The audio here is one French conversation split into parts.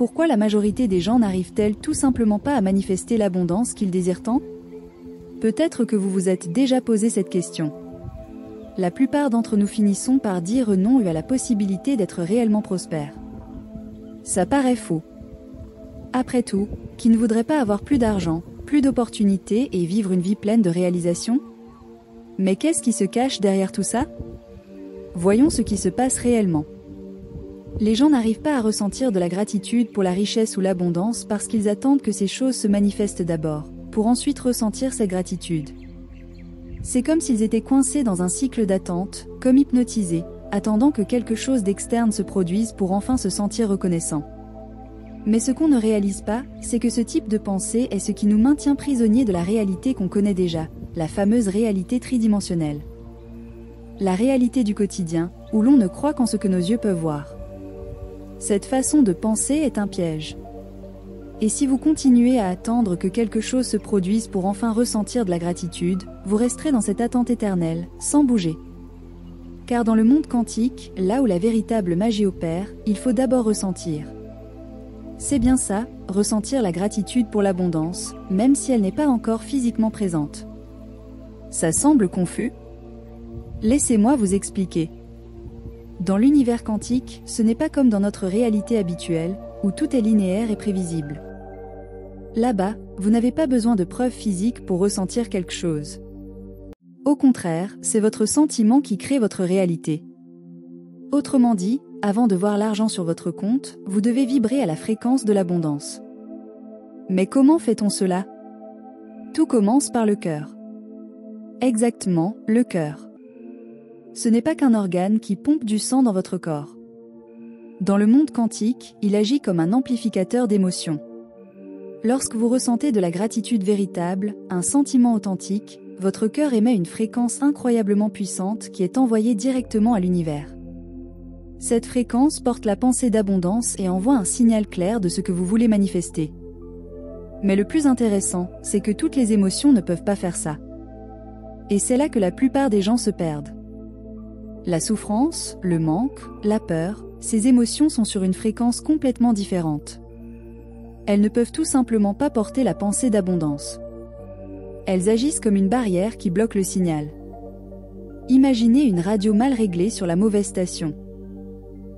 pourquoi la majorité des gens n'arrivent-elles tout simplement pas à manifester l'abondance qu'ils désirent tant? Peut-être que vous vous êtes déjà posé cette question. La plupart d'entre nous finissons par dire non à la possibilité d'être réellement prospères. Ça paraît faux. Après tout, qui ne voudrait pas avoir plus d'argent, plus d'opportunités et vivre une vie pleine de réalisations? Mais qu'est-ce qui se cache derrière tout ça? Voyons ce qui se passe réellement. Les gens n'arrivent pas à ressentir de la gratitude pour la richesse ou l'abondance parce qu'ils attendent que ces choses se manifestent d'abord, pour ensuite ressentir cette gratitude. C'est comme s'ils étaient coincés dans un cycle d'attente, comme hypnotisés, attendant que quelque chose d'externe se produise pour enfin se sentir reconnaissant. Mais ce qu'on ne réalise pas, c'est que ce type de pensée est ce qui nous maintient prisonniers de la réalité qu'on connaît déjà, la fameuse réalité tridimensionnelle. La réalité du quotidien, où l'on ne croit qu'en ce que nos yeux peuvent voir. Cette façon de penser est un piège. Et si vous continuez à attendre que quelque chose se produise pour enfin ressentir de la gratitude, vous resterez dans cette attente éternelle, sans bouger. Car dans le monde quantique, là où la véritable magie opère, il faut d'abord ressentir. C'est bien ça, ressentir la gratitude pour l'abondance, même si elle n'est pas encore physiquement présente. Ça semble confus? Laissez-moi vous expliquer. Dans l'univers quantique, ce n'est pas comme dans notre réalité habituelle, où tout est linéaire et prévisible. Là-bas, vous n'avez pas besoin de preuves physiques pour ressentir quelque chose. Au contraire, c'est votre sentiment qui crée votre réalité. Autrement dit, avant de voir l'argent sur votre compte, vous devez vibrer à la fréquence de l'abondance. Mais comment fait-on cela? Tout commence par le cœur. Exactement, le cœur. Ce n'est pas qu'un organe qui pompe du sang dans votre corps. Dans le monde quantique, il agit comme un amplificateur d'émotions. Lorsque vous ressentez de la gratitude véritable, un sentiment authentique, votre cœur émet une fréquence incroyablement puissante qui est envoyée directement à l'univers. Cette fréquence porte la pensée d'abondance et envoie un signal clair de ce que vous voulez manifester. Mais le plus intéressant, c'est que toutes les émotions ne peuvent pas faire ça. Et c'est là que la plupart des gens se perdent. La souffrance, le manque, la peur, ces émotions sont sur une fréquence complètement différente. Elles ne peuvent tout simplement pas porter la pensée d'abondance. Elles agissent comme une barrière qui bloque le signal. Imaginez une radio mal réglée sur la mauvaise station.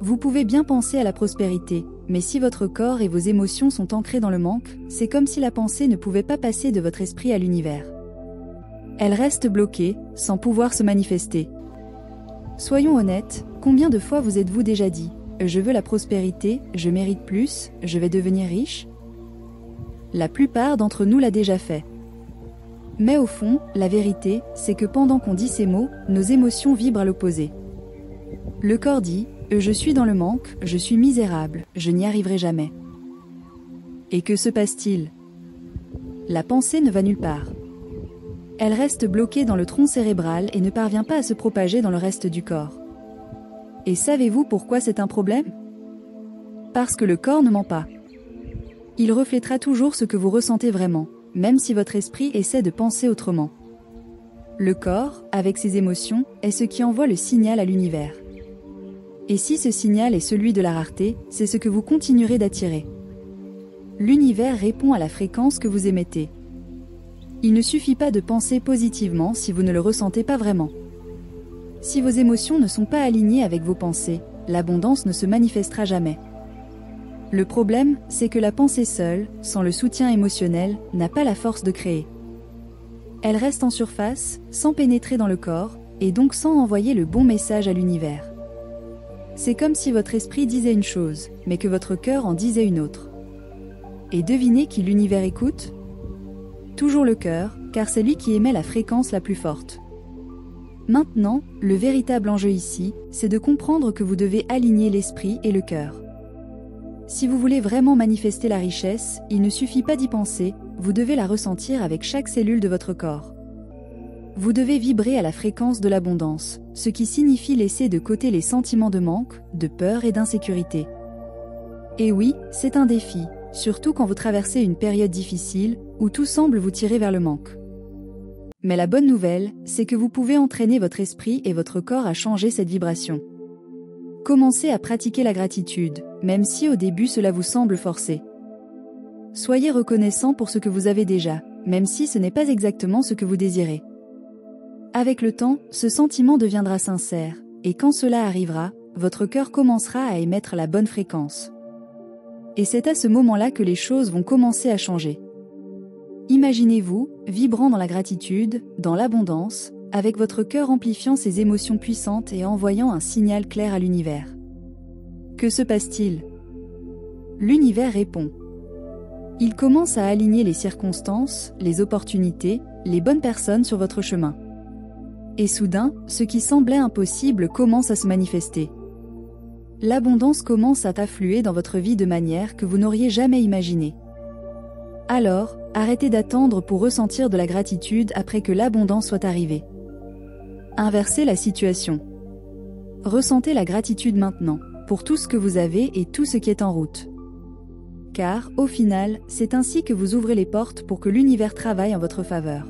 Vous pouvez bien penser à la prospérité, mais si votre corps et vos émotions sont ancrés dans le manque, c'est comme si la pensée ne pouvait pas passer de votre esprit à l'univers. Elle reste bloquée, sans pouvoir se manifester. Soyons honnêtes, combien de fois vous êtes-vous déjà dit « Je veux la prospérité, je mérite plus, je vais devenir riche ?» La plupart d'entre nous l'a déjà fait. Mais au fond, la vérité, c'est que pendant qu'on dit ces mots, nos émotions vibrent à l'opposé. Le corps dit « Je suis dans le manque, je suis misérable, je n'y arriverai jamais. » Et que se passe-t-il? La pensée ne va nulle part. Elle reste bloquée dans le tronc cérébral et ne parvient pas à se propager dans le reste du corps. Et savez-vous pourquoi c'est un problème? Parce que le corps ne ment pas. Il reflètera toujours ce que vous ressentez vraiment, même si votre esprit essaie de penser autrement. Le corps, avec ses émotions, est ce qui envoie le signal à l'univers. Et si ce signal est celui de la rareté, c'est ce que vous continuerez d'attirer. L'univers répond à la fréquence que vous émettez. Il ne suffit pas de penser positivement si vous ne le ressentez pas vraiment. Si vos émotions ne sont pas alignées avec vos pensées, l'abondance ne se manifestera jamais. Le problème, c'est que la pensée seule, sans le soutien émotionnel, n'a pas la force de créer. Elle reste en surface, sans pénétrer dans le corps, et donc sans envoyer le bon message à l'univers. C'est comme si votre esprit disait une chose, mais que votre cœur en disait une autre. Et devinez qui l'univers écoute ? Toujours le cœur, car c'est lui qui émet la fréquence la plus forte. Maintenant, le véritable enjeu ici, c'est de comprendre que vous devez aligner l'esprit et le cœur. Si vous voulez vraiment manifester la richesse, il ne suffit pas d'y penser, vous devez la ressentir avec chaque cellule de votre corps. Vous devez vibrer à la fréquence de l'abondance, ce qui signifie laisser de côté les sentiments de manque, de peur et d'insécurité. Et oui, c'est un défi, surtout quand vous traversez une période difficile, où tout semble vous tirer vers le manque. Mais la bonne nouvelle, c'est que vous pouvez entraîner votre esprit et votre corps à changer cette vibration. Commencez à pratiquer la gratitude, même si au début cela vous semble forcé. Soyez reconnaissant pour ce que vous avez déjà, même si ce n'est pas exactement ce que vous désirez. Avec le temps, ce sentiment deviendra sincère, et quand cela arrivera, votre cœur commencera à émettre la bonne fréquence. Et c'est à ce moment-là que les choses vont commencer à changer. Imaginez-vous, vibrant dans la gratitude, dans l'abondance, avec votre cœur amplifiant ces émotions puissantes et envoyant un signal clair à l'univers. Que se passe-t-il? L'univers répond. Il commence à aligner les circonstances, les opportunités, les bonnes personnes sur votre chemin. Et soudain, ce qui semblait impossible commence à se manifester. L'abondance commence à affluer dans votre vie de manière que vous n'auriez jamais imaginée. Alors, arrêtez d'attendre pour ressentir de la gratitude après que l'abondance soit arrivée. Inversez la situation. Ressentez la gratitude maintenant, pour tout ce que vous avez et tout ce qui est en route. Car, au final, c'est ainsi que vous ouvrez les portes pour que l'univers travaille en votre faveur.